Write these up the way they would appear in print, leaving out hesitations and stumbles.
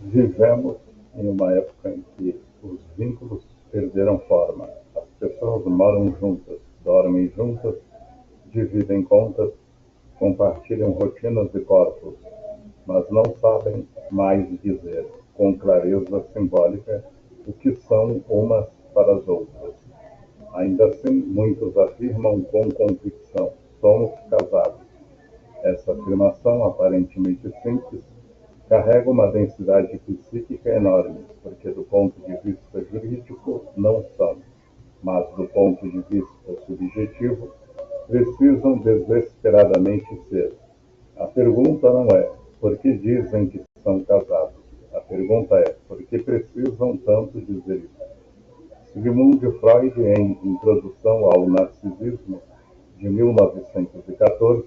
Vivemos em uma época em que os vínculos perderam forma. As pessoas moram juntas, dormem juntas, dividem contas, compartilham rotinas e corpos, mas não sabem mais dizer, com clareza simbólica, o que são umas para as outras. Ainda assim, muitos afirmam com convicção: somos casados. Essa afirmação, aparentemente simples, carrega uma densidade psíquica enorme, porque do ponto de vista jurídico não são, mas do ponto de vista subjetivo precisam desesperadamente ser. A pergunta não é por que dizem que são casados. A pergunta é por que precisam tanto dizer isso. Sigmund Freud, em Introdução ao Narcisismo, de 1914,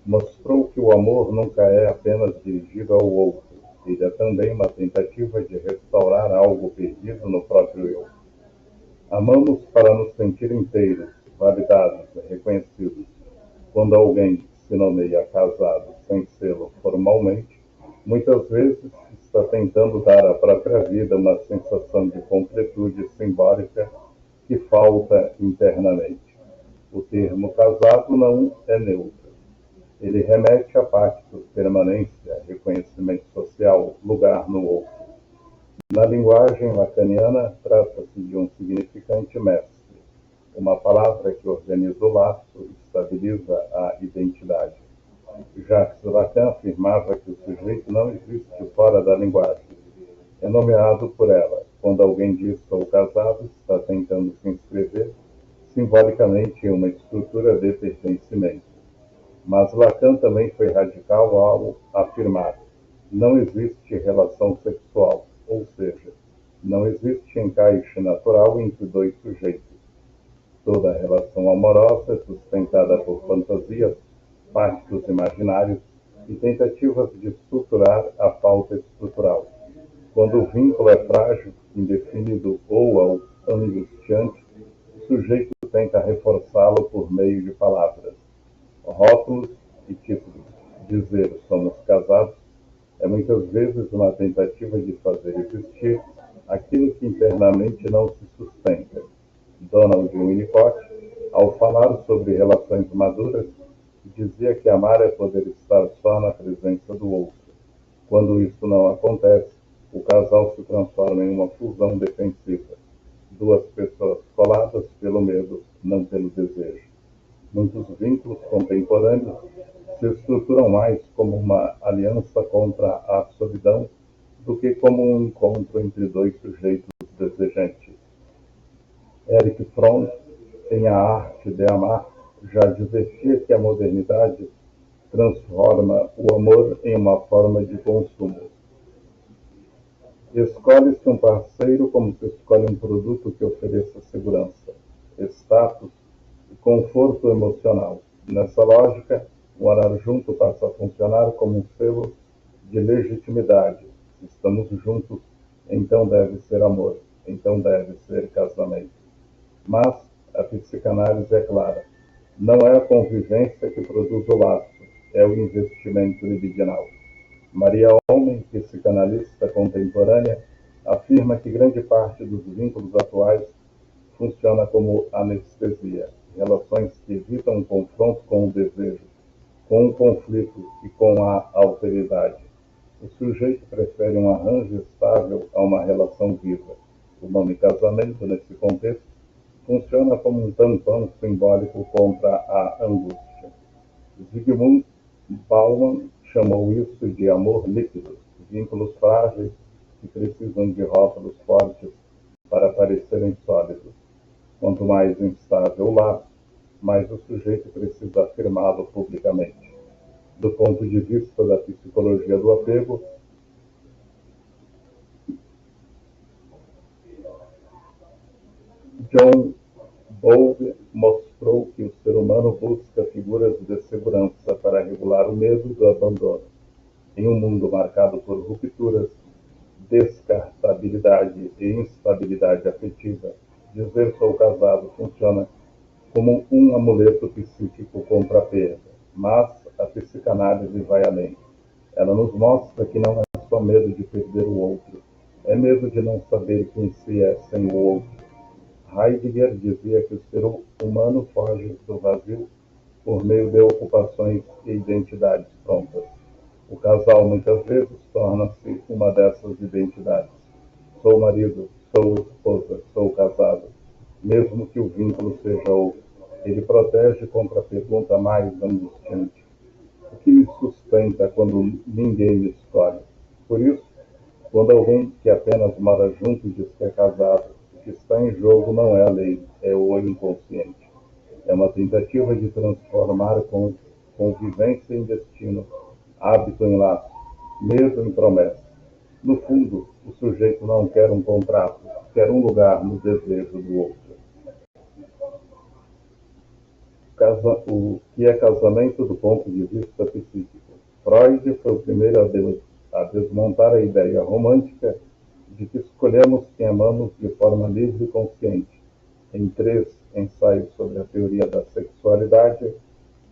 mostrou que o amor nunca é apenas dirigido ao outro, ele é também uma tentativa de restaurar algo perdido no próprio eu. Amamos para nos sentir inteiros, validados e reconhecidos. Quando alguém se nomeia casado sem sê-lo formalmente, muitas vezes está tentando dar à própria vida uma sensação de completude simbólica que falta internamente. O termo casado não é neutro. Ele remete a pacto, permanência, reconhecimento social, lugar no outro. Na linguagem lacaniana, trata-se de um significante mestre, uma palavra que organiza o laço e estabiliza a identidade. Jacques Lacan afirmava que o sujeito não existe fora da linguagem, é nomeado por ela. Quando alguém diz sou casado, está tentando se inscrever simbolicamente em uma estrutura de pertencimento. Mas Lacan também foi radical ao afirmar: não existe relação sexual, ou seja, não existe encaixe natural entre dois sujeitos. Toda relação amorosa é sustentada por fantasias, pactos imaginários e tentativas de estruturar a falta estrutural. Quando o vínculo é frágil, indefinido ou angustiante, o sujeito tenta reforçá-lo por meio de palavras, rótulos e títulos. Dizer somos casados é muitas vezes uma tentativa de fazer existir aquilo que internamente não se sustenta. Donald Winnicott, ao falar sobre relações maduras, dizia que amar é poder estar só na presença do outro. Quando isso não acontece, o casal se transforma em uma fusão defensiva. Duas pessoas coladas pelo medo, não pelo desejo. Muitos vínculos contemporâneos se estruturam mais como uma aliança contra a solidão do que como um encontro entre dois sujeitos desejantes. Erich Fromm, em A Arte de Amar, já advertia que a modernidade transforma o amor em uma forma de consumo. Escolhe-se um parceiro como se escolhe um produto que ofereça segurança, status e conforto emocional. Nessa lógica, morar junto passa a funcionar como um selo de legitimidade. Se estamos juntos, então deve ser amor, então deve ser casamento. Mas a psicanálise é clara. Não é a convivência que produz o laço, é o investimento libidinal. Maria Homem, psicanalista contemporânea, afirma que grande parte dos vínculos atuais funciona como anestesia, relações que evitam o confronto com o desejo, com o conflito e com a alteridade. O sujeito prefere um arranjo estável a uma relação viva. O nome casamento, nesse contexto, funciona como um tampão simbólico contra a angústia. Zygmunt Bauman chamou isso de amor líquido, vínculos frágeis que precisam de rótulos fortes para parecerem sólidos. Quanto mais instável o laço, mais o sujeito precisa afirmá-lo publicamente. Do ponto de vista da psicologia do apego, John Bowlby mostrou que o ser humano busca figuras de segurança para regular o medo do abandono. Em um mundo marcado por rupturas, descartabilidade e instabilidade afetiva, dizer sou casado funciona como um amuleto psíquico contra a perda. Mas a psicanálise vai além. Ela nos mostra que não é só medo de perder o outro, é medo de não saber quem se é sem o outro. Heidegger dizia que o ser humano foge do vazio por meio de ocupações e identidades prontas. O casal muitas vezes torna-se uma dessas identidades. Sou marido, sou esposa, sou casado. Mesmo que o vínculo seja outro, ele protege contra a pergunta mais angustiante: o que me sustenta quando ninguém me escolhe? Por isso, quando alguém que apenas mora junto diz que é casado, o que está em jogo não é a lei, é o inconsciente. É uma tentativa de transformar convivência em destino, hábito em laço, medo em promessa. No fundo, o sujeito não quer um contrato, quer um lugar no desejo do outro. O que é casamento do ponto de vista psíquico? Freud foi o primeiro a desmontar a ideia romântica de que escolhemos quem amamos de forma livre e consciente. Em 3 ensaios sobre a teoria da sexualidade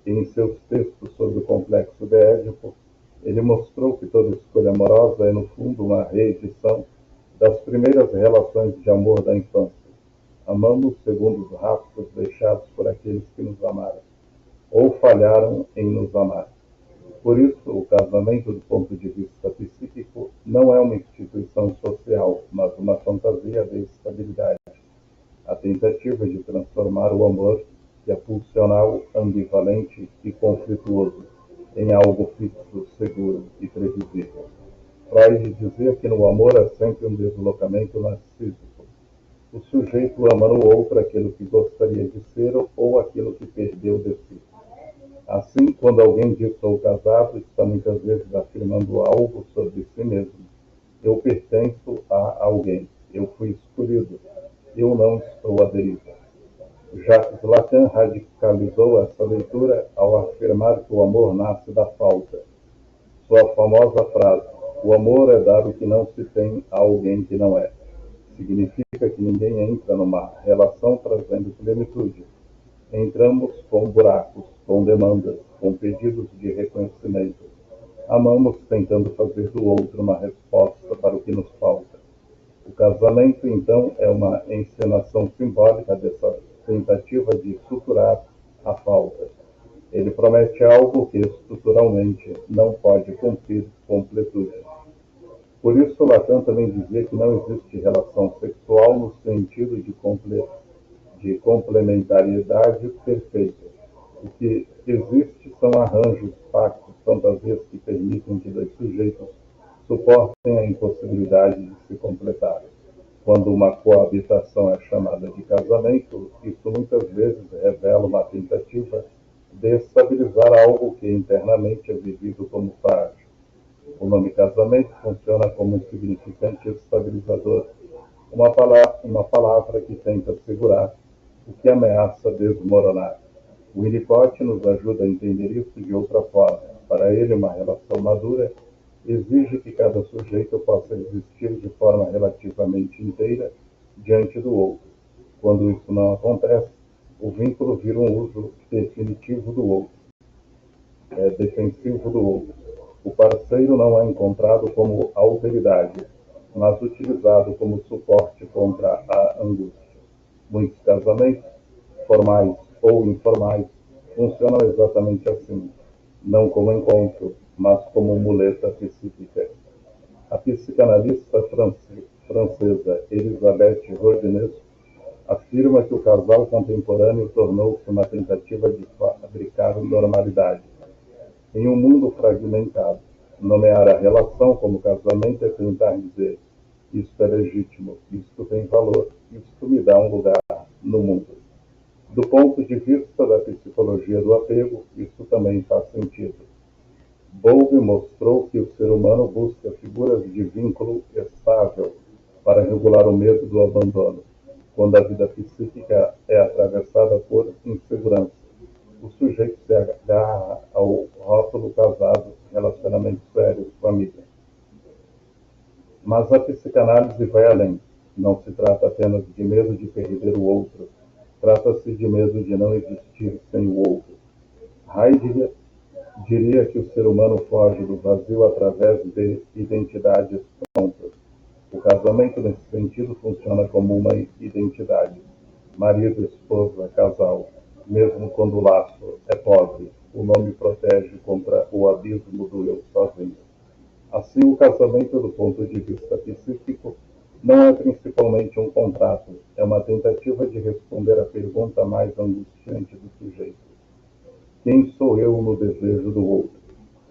e em seus textos sobre o complexo de Édipo, ele mostrou que toda escolha amorosa é, no fundo, uma reedição das primeiras relações de amor da infância. Amamos segundo os rastros deixados por aqueles que nos amaram, ou falharam em nos amar. Por isso, o casamento, do ponto de vista psíquico, não é uma instituição social, mas uma fantasia de estabilidade. A tentativa de transformar o amor, que é pulsional, ambivalente e conflituoso, em algo fixo, seguro e previsível. Freud dizia que no amor há sempre um deslocamento narcísico. O sujeito ama no outro aquilo que gostaria de ser ou aquilo que perdeu de si. Assim, quando alguém diz sou casado, está muitas vezes afirmando algo sobre si mesmo. Eu pertenço a alguém. Eu fui escolhido. Eu não estou à deriva. Jacques Lacan radicalizou essa leitura ao afirmar que o amor nasce da falta. Sua famosa frase, o amor é dar o que não se tem a alguém que não é, significa que ninguém entra numa relação trazendo plenitude. Entramos com buracos, com demandas, com pedidos de reconhecimento. Amamos tentando fazer do outro uma resposta para o que nos falta. O casamento, então, é uma encenação simbólica dessa tentativa de suturar a falta. Ele promete algo que estruturalmente não pode cumprir completude. Por isso, Lacan também dizia que não existe relação sexual no sentido de complementariedade perfeita. O que existe são arranjos, pactos, fantasias que permitem que dois sujeitos suportem a impossibilidade de se completar. Quando uma coabitação é chamada de casamento, isso muitas vezes revela uma tentativa de estabilizar algo que internamente é vivido como frágil. O nome casamento funciona como um significante estabilizador, uma palavra que tenta segurar o que ameaça desmoronar. O Winnicott nos ajuda a entender isso de outra forma. Para ele, uma relação madura exige que cada sujeito possa existir de forma relativamente inteira diante do outro. Quando isso não acontece, o vínculo vira um uso definitivo do outro, defensivo do outro. O parceiro não é encontrado como alteridade, mas utilizado como suporte contra a angústia. Muitos casamentos, formais ou informais, funcionam exatamente assim, não como encontro, mas como muleta psíquica. A psicanalista francesa Elisabeth Rodinez afirma que o casal contemporâneo tornou-se uma tentativa de fabricar normalidade. Em um mundo fragmentado, nomear a relação como casamento é tentar dizer: isto é legítimo, isto tem valor, isto me dá um lugar no mundo. Do ponto de vista da psicologia do apego, isso também faz sentido. Bowlby mostrou que o ser humano busca figuras de vínculo estável para regular o medo do abandono, quando a vida psíquica é atravessada por insegurança. O sujeito se agarra ao rótulo casado, relacionamento sério, família. Mas a psicanálise vai além. Não se trata apenas de medo de perder o outro. Trata-se de medo de não existir sem o outro. Heidegger Diria que o ser humano foge do vazio através de identidades prontas. O casamento, nesse sentido, funciona como uma identidade. Marido, esposa, casal. Mesmo quando o laço é pobre, o nome protege contra o abismo do eu sozinho. Assim, o casamento, do ponto de vista psíquico, não é principalmente um contrato, é uma tentativa de responder à pergunta mais angustiante do sujeito: quem sou eu no desejo do outro?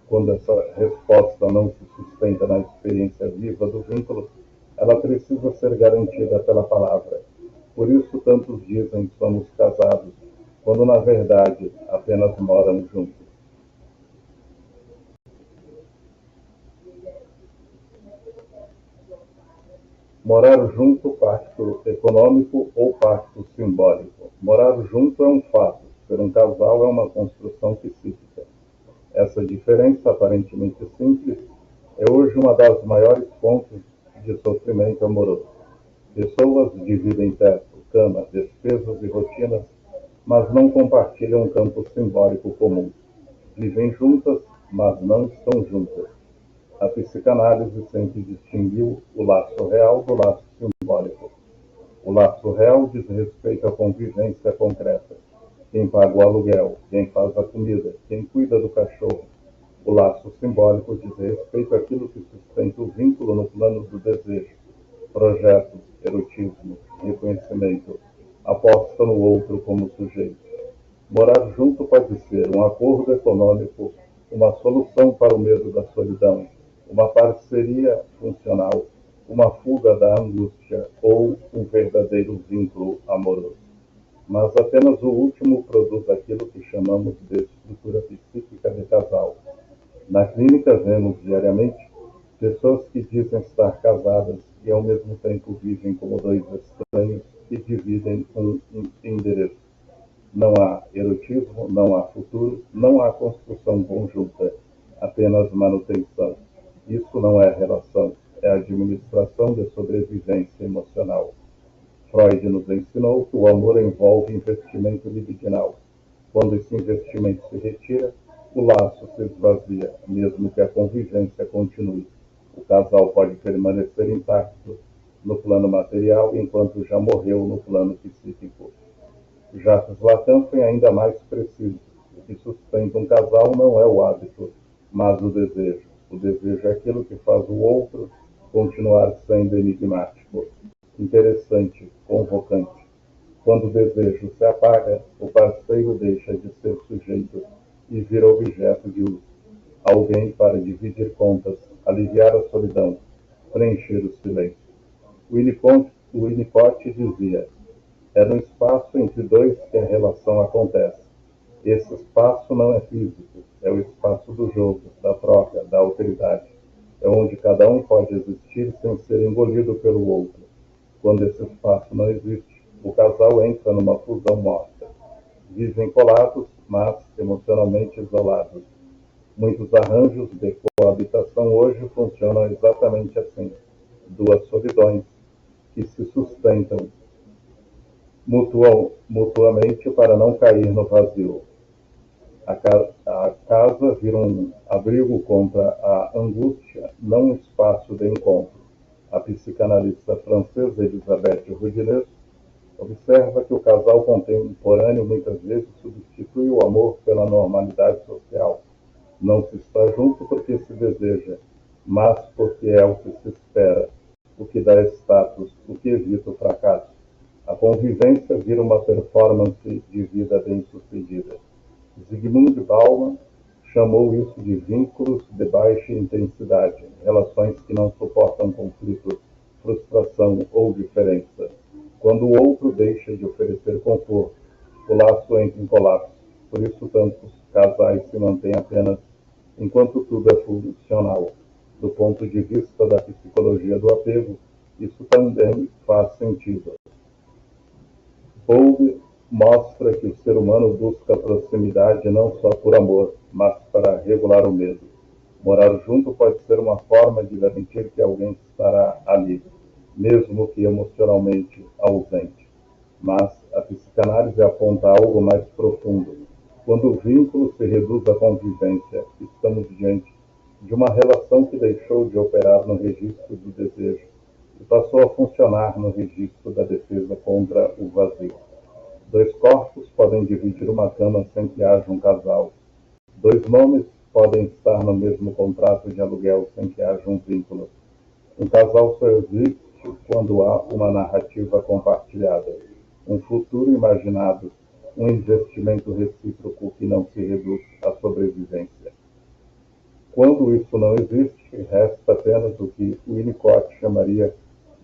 Quando essa resposta não se sustenta na experiência viva do vínculo, ela precisa ser garantida pela palavra. Por isso, tantos dizem que somos casados, quando na verdade apenas moram juntos. Morar junto, pacto econômico ou pacto simbólico. Morar junto é um fato, ser um casal é uma construção psíquica. Essa diferença, aparentemente simples, é hoje uma das maiores fontes de sofrimento amoroso. Pessoas dividem teto, cama, despesas e rotinas, mas não compartilham um campo simbólico comum. Vivem juntas, mas não estão juntas. A psicanálise sempre distinguiu o laço real do laço simbólico. O laço real diz respeito à convivência concreta. Quem paga o aluguel, quem faz a comida, quem cuida do cachorro. O laço simbólico diz respeito àquilo que sustenta o vínculo no plano do desejo. Projeto, erotismo, reconhecimento, aposta no outro como sujeito. Morar junto pode ser um acordo econômico, uma solução para o medo da solidão, uma parceria funcional, uma fuga da angústia ou um verdadeiro vínculo amoroso. Mas apenas o último produz aquilo que chamamos de estrutura psíquica de casal. Na clínica vemos diariamente pessoas que dizem estar casadas e ao mesmo tempo vivem como dois estranhos que dividem um endereço. Não há erotismo, não há futuro, não há construção conjunta, apenas manutenção. Isso não é relação, é administração de sobrevivência emocional. Freud nos ensinou que o amor envolve investimento libidinal. Quando esse investimento se retira, o laço se esvazia, mesmo que a convivência continue. O casal pode permanecer intacto no plano material, enquanto já morreu no plano psíquico. Jacques Lacan foi ainda mais preciso. O que sustenta um casal não é o hábito, mas o desejo. O desejo é aquilo que faz o outro continuar sendo enigmático, interessante, convocante. Quando o desejo se apaga, o parceiro deixa de ser sujeito e vira objeto de uso. Alguém para dividir contas, aliviar a solidão, preencher o silêncio. Winnicott dizia: é no espaço entre dois que a relação acontece. Esse espaço não é físico, é o espaço do jogo, da troca, da alteridade. É onde cada um pode existir sem ser engolido pelo outro. Quando esse espaço não existe, o casal entra numa fusão morta. Vivem colados, mas emocionalmente isolados. Muitos arranjos de coabitação hoje funcionam exatamente assim. Duas solidões que se sustentam mutuamente para não cair no vazio. A casa vira um abrigo contra a angústia, não um espaço de encontro. A psicanalista francesa Elisabeth Rudinez observa que o casal contemporâneo muitas vezes substitui o amor pela normalidade social. Não se está junto porque se deseja, mas porque é o que se espera, o que dá status, o que evita o fracasso. A convivência vira uma performance de vida bem-sucedida. Zygmunt Bauman chamou isso de vínculos de baixa intensidade, relações que não suportam conflito, frustração ou diferença. Quando o outro deixa de oferecer conforto, o laço entra em colapso. Por isso, tantos casais se mantêm apenas enquanto tudo é funcional. Do ponto de vista da psicologia do apego, isso também faz sentido. Bowlby mostra que o ser humano busca proximidade não só por amor, mas para regular o medo. Morar junto pode ser uma forma de garantir que alguém estará ali, mesmo que emocionalmente ausente. Mas a psicanálise aponta algo mais profundo. Quando o vínculo se reduz à convivência, estamos diante de uma relação que deixou de operar no registro do desejo e passou a funcionar no registro da defesa contra o vazio. Dois corpos podem dividir uma cama sem que haja um casal. Dois nomes podem estar no mesmo contrato de aluguel sem que haja um vínculo. Um casal só existe quando há uma narrativa compartilhada, um futuro imaginado, um investimento recíproco que não se reduz à sobrevivência. Quando isso não existe, resta apenas o que Winnicott chamaria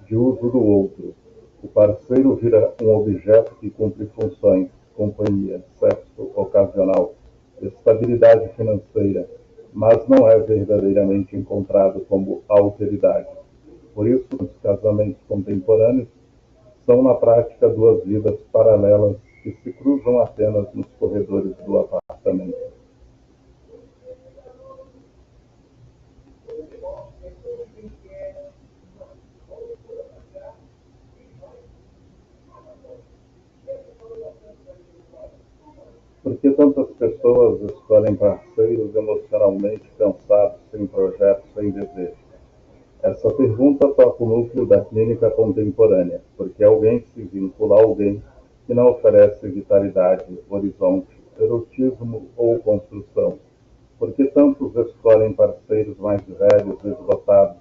de uso do outro. O parceiro vira um objeto que cumpre funções, companhia, sexo ocasional, estabilidade financeira, mas não é verdadeiramente encontrado como alteridade. Por isso, os casamentos contemporâneos são, na prática, duas vidas paralelas que se cruzam apenas nos corredores do apartamento. Por que tantas pessoas escolhem parceiros emocionalmente cansados, sem projetos, sem desejo? Essa pergunta toca o núcleo da clínica contemporânea, porque alguém se vincula a alguém que não oferece vitalidade, horizonte, erotismo ou construção. Porque tantos escolhem parceiros mais velhos, esgotados,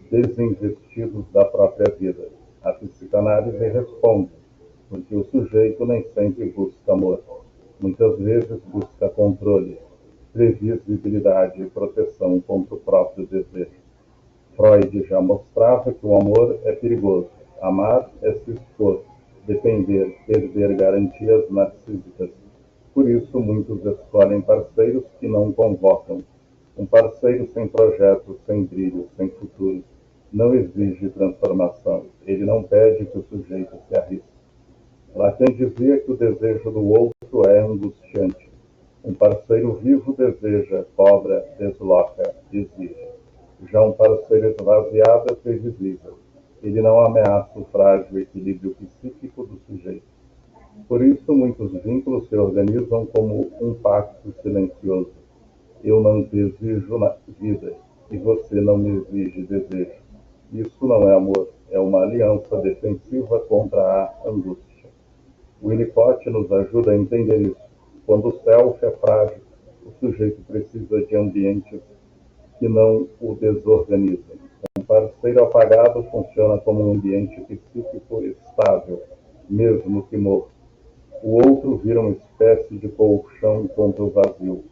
desinvestidos da própria vida? A psicanálise responde, porque o sujeito nem sempre busca amor. Muitas vezes busca controle, previsibilidade e proteção contra o próprio desejo. Freud já mostrava que o amor é perigoso. Amar é se expor, depender, perder garantias narcísicas. Por isso, muitos escolhem parceiros que não convocam. Um parceiro sem projeto, sem brilho, sem futuro, não exige transformação. Ele não pede que o sujeito se arrisque. Lacan dizia que o desejo do outro é angustiante. Um parceiro vivo deseja, cobra, desloca, exige. Já um parceiro esvaziado é previsível. Ele não ameaça o frágil equilíbrio psíquico do sujeito. Por isso, muitos vínculos se organizam como um pacto silencioso. Eu não te exijo na vida, e você não me exige desejo. Isso não é amor, é uma aliança defensiva contra a angústia. Winnicott nos ajuda a entender isso. Quando o self é frágil, o sujeito precisa de ambientes que não o desorganizem. Um parceiro apagado funciona como um ambiente psíquico estável, mesmo que morto. O outro vira uma espécie de colchão contra o vazio.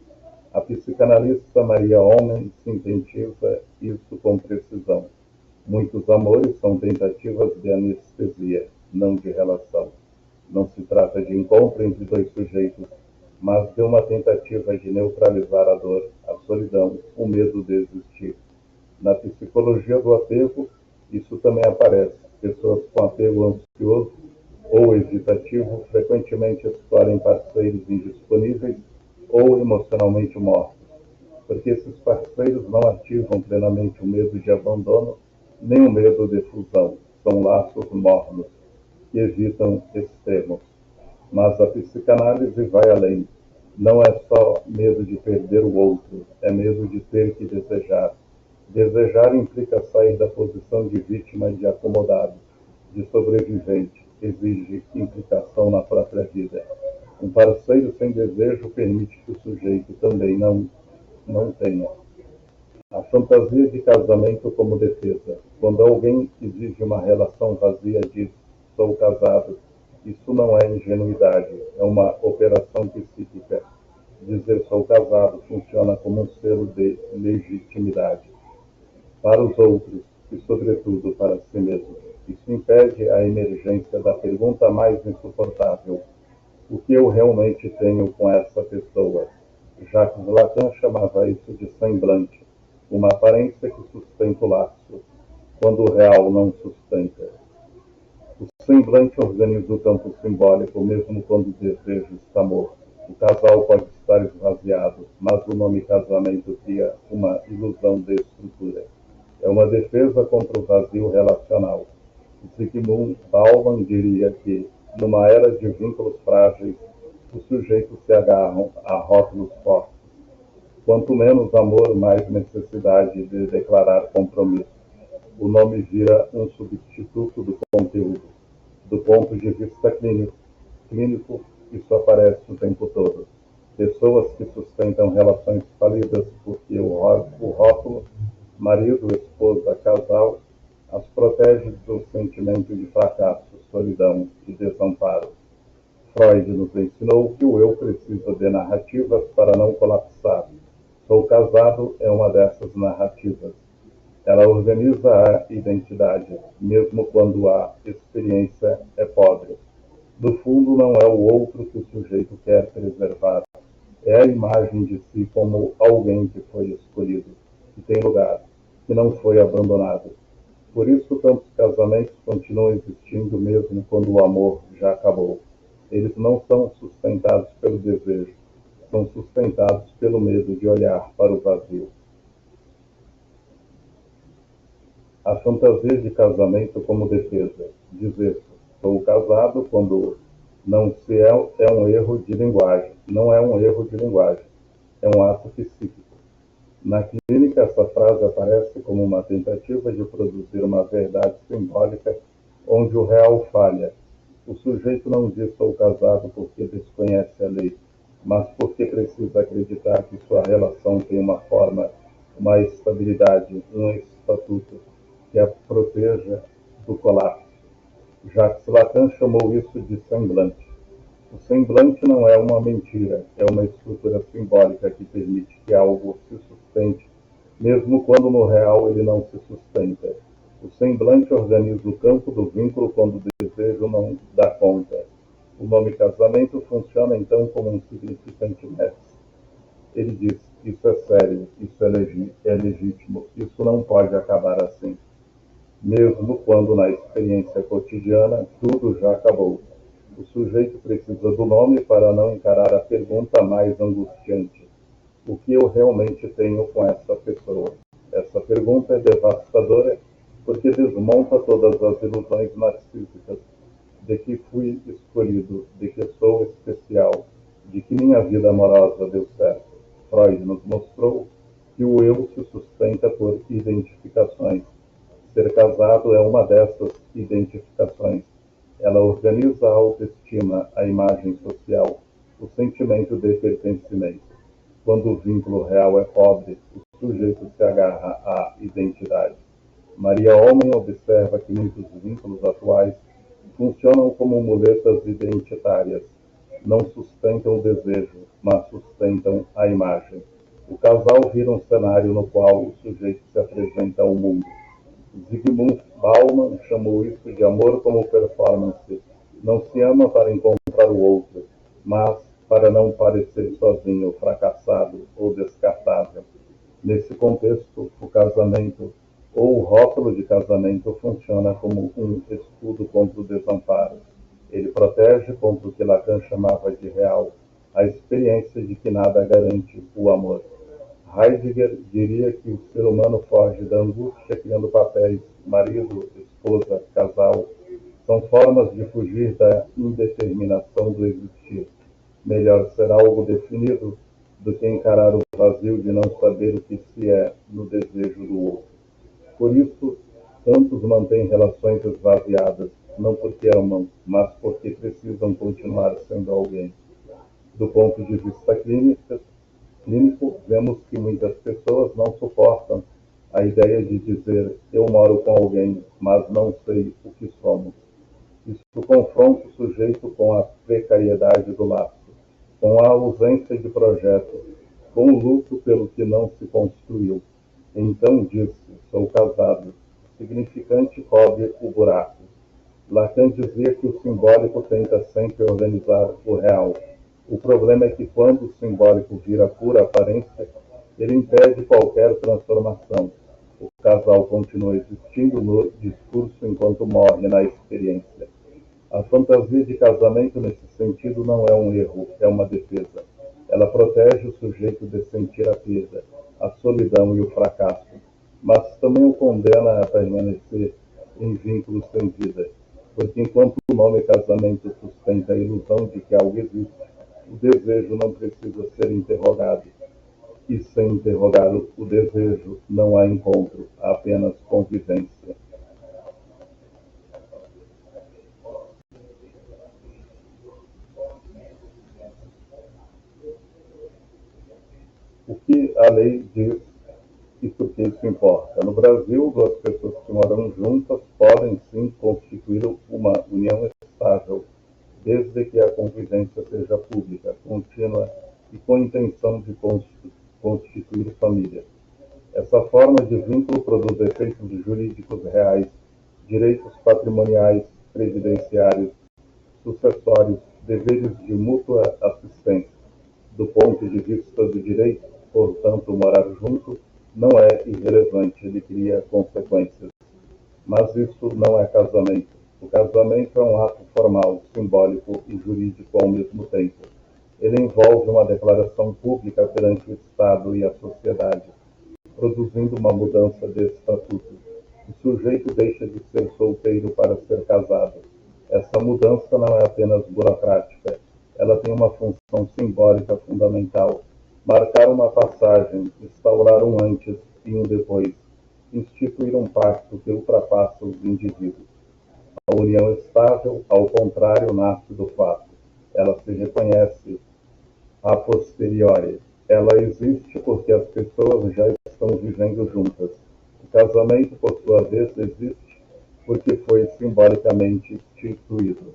A psicanalista Maria Homem sintetiza isso com precisão. Muitos amores são tentativas de anestesia, não de relação. Não se trata de encontro entre dois sujeitos, mas de uma tentativa de neutralizar a dor, a solidão, o medo de existir. Na psicologia do apego, isso também aparece. Pessoas com apego ansioso ou evitativo frequentemente escolhem parceiros indisponíveis ou emocionalmente mortos, porque esses parceiros não ativam plenamente o medo de abandono nem o medo de fusão. São laços mornos que evitam extremos. Mas a psicanálise vai além. Não é só medo de perder o outro, é medo de ter que desejar. Desejar implica sair da posição de vítima de acomodado, de sobrevivente, exige implicação na própria vida. Um parceiro sem desejo permite que o sujeito também não tenha. A fantasia de casamento como defesa. Quando alguém exige uma relação vazia diz, sou casado, isso não é ingenuidade, é uma operação psíquica. Dizer sou casado funciona como um selo de legitimidade para os outros e, sobretudo, para si mesmo. Isso impede a emergência da pergunta mais insuportável: o que eu realmente tenho com essa pessoa? Jacques Lacan chamava isso de semblante, uma aparência que sustenta o laço, quando o real não sustenta. O semblante organiza o campo simbólico, mesmo quando o desejo está morto. O casal pode estar esvaziado, mas o nome casamento cria uma ilusão de estrutura. É uma defesa contra o vazio relacional. Zygmunt Bauman diria que, numa era de vínculos frágeis, os sujeitos se agarram a rótulos fortes. Quanto menos amor, mais necessidade de declarar compromisso. O nome vira um substituto do conteúdo. Do ponto de vista clínico, isso aparece o tempo todo. Pessoas que sustentam relações falidas porque o rótulo, marido, esposa, casal, as protege do sentimento de fracasso, solidão e desamparo. Freud nos ensinou que o eu precisa de narrativas para não colapsar. Sou casado é uma dessas narrativas. Ela organiza a identidade, mesmo quando a experiência é pobre. No fundo, não é o outro que o sujeito quer preservar. É a imagem de si como alguém que foi escolhido, que tem lugar, que não foi abandonado. Por isso, tantos casamentos continuam existindo mesmo quando o amor já acabou. Eles não são sustentados pelo desejo, são sustentados pelo medo de olhar para o vazio. A fantasia de casamento como defesa. Dizer sou casado quando não se é um erro de linguagem. Não é um erro de linguagem. É um ato psíquico. Na clínica, essa frase aparece como uma tentativa de produzir uma verdade simbólica onde o real falha. O sujeito não diz sou casado porque desconhece a lei, mas porque precisa acreditar que sua relação tem uma forma, uma estabilidade, um estatuto que a proteja do colapso. Jacques Lacan chamou isso de semblante. O semblante não é uma mentira, é uma estrutura simbólica que permite que algo se sustente, mesmo quando no real ele não se sustenta. O semblante organiza o campo do vínculo quando o desejo não dá conta. O nome casamento funciona então como um significante mestre. Ele diz, isso é sério, isso é legítimo, isso não pode acabar assim. Mesmo quando na experiência cotidiana tudo já acabou. O sujeito precisa do nome para não encarar a pergunta mais angustiante. O que eu realmente tenho com essa pessoa? Essa pergunta é devastadora porque desmonta todas as ilusões narcísicas de que fui escolhido, de que sou especial, de que minha vida amorosa deu certo. Freud nos mostrou que o eu se sustenta por identificações. Ser casado é uma dessas identificações. Ela organiza a autoestima, a imagem social, o sentimento de pertencimento. Quando o vínculo real é pobre, o sujeito se agarra à identidade. Maria Homem observa que muitos vínculos atuais funcionam como muletas identitárias. Não sustentam o desejo, mas sustentam a imagem. O casal vira um cenário no qual o sujeito se apresenta ao mundo. Zygmunt Bauman chamou isso de amor como performance. Não se ama para encontrar o outro, mas para não parecer sozinho, fracassado ou descartável. Nesse contexto, o casamento ou o rótulo de casamento funciona como um escudo contra o desamparo. Ele protege contra o que Lacan chamava de real, a experiência de que nada garante o amor. Heidegger diria que o ser humano foge da angústia criando papéis, marido, esposa, casal. São formas de fugir da indeterminação do existir. Melhor ser algo definido do que encarar o vazio de não saber o que se é no desejo do outro. Por isso, tantos mantêm relações esvaziadas, não porque amam, mas porque precisam continuar sendo alguém. Do ponto de vista clínico, vemos que muitas pessoas não suportam a ideia de dizer eu moro com alguém, mas não sei o que somos. Isso confronta o sujeito com a precariedade do laço, com a ausência de projeto, com o luto pelo que não se construiu. Então disse, sou casado. O significante cobre o buraco. Lacan dizia que o simbólico tenta sempre organizar o real. O problema é que quando o simbólico vira pura aparência, ele impede qualquer transformação. O casal continua existindo no discurso enquanto morre na experiência. A fantasia de casamento, nesse sentido, não é um erro, é uma defesa. Ela protege o sujeito de sentir a perda, a solidão e o fracasso, mas também o condena a permanecer em vínculos sem vida, porque enquanto o nome casamento sustenta a ilusão de que algo existe, O desejo não precisa ser interrogado, e sem interrogar o desejo não há encontro, há apenas convivência. O que a lei diz e por que isso importa? No Brasil, duas pessoas que moram juntas podem sim constituir uma união estável, desde que a convivência seja pública, contínua e com intenção de constituir família. Essa forma de vínculo produz efeitos jurídicos reais, direitos patrimoniais, previdenciários, sucessórios, deveres de mútua assistência. Do ponto de vista do direito, portanto, morar junto não é irrelevante, ele cria consequências. Mas isso não é casamento. O casamento é um ato formal, simbólico e jurídico ao mesmo tempo. Ele envolve uma declaração pública perante o Estado e a sociedade, produzindo uma mudança de estatuto. O sujeito deixa de ser solteiro para ser casado. Essa mudança não é apenas burocrática, ela tem uma função simbólica fundamental: marcar uma passagem, instaurar um antes e um depois, instituir um pacto que ultrapassa os indivíduos. A união estável, ao contrário, nasce do fato. Ela se reconhece a posteriori. Ela existe porque as pessoas já estão vivendo juntas. O casamento, por sua vez, existe porque foi simbolicamente instituído.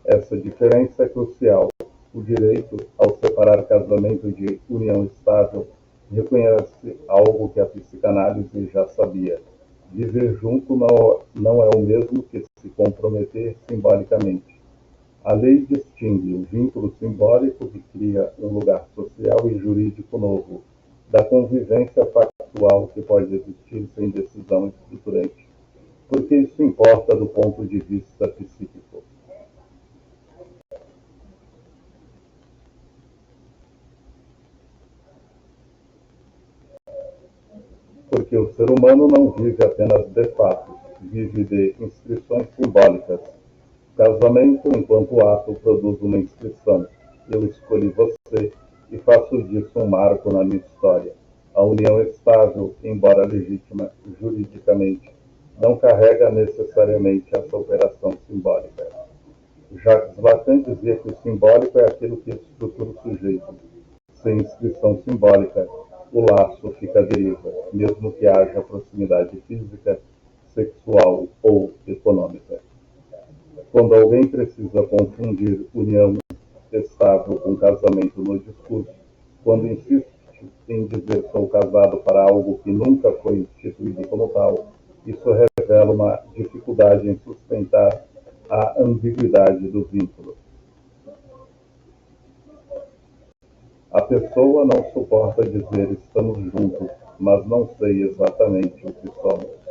Essa diferença é crucial. O direito, ao separar casamento de união estável, reconhece algo que a psicanálise já sabia: viver junto não é o mesmo que se comprometer simbolicamente. A lei distingue o vínculo simbólico, que cria um lugar social e jurídico novo, da convivência factual, que pode existir sem decisão estruturante. Por que isso importa do ponto de vista psíquico? Porque o ser humano não vive apenas de fatos, vive de inscrições simbólicas. O casamento, enquanto ato, produz uma inscrição. Eu escolhi você e faço disso um marco na minha história. A união estável, embora legítima juridicamente, não carrega necessariamente essa operação simbólica. Jacques Lacan dizia que o simbólico é aquilo que estrutura o sujeito. Sem inscrição simbólica, o laço fica à deriva, mesmo que haja proximidade física, sexual ou econômica. Quando alguém precisa confundir união estável com casamento no discurso, quando insiste em dizer sou casado para algo que nunca foi instituído como tal, isso revela uma dificuldade em sustentar a ambiguidade do vínculo. A pessoa não suporta dizer estamos juntos, mas não sei exatamente o que somos.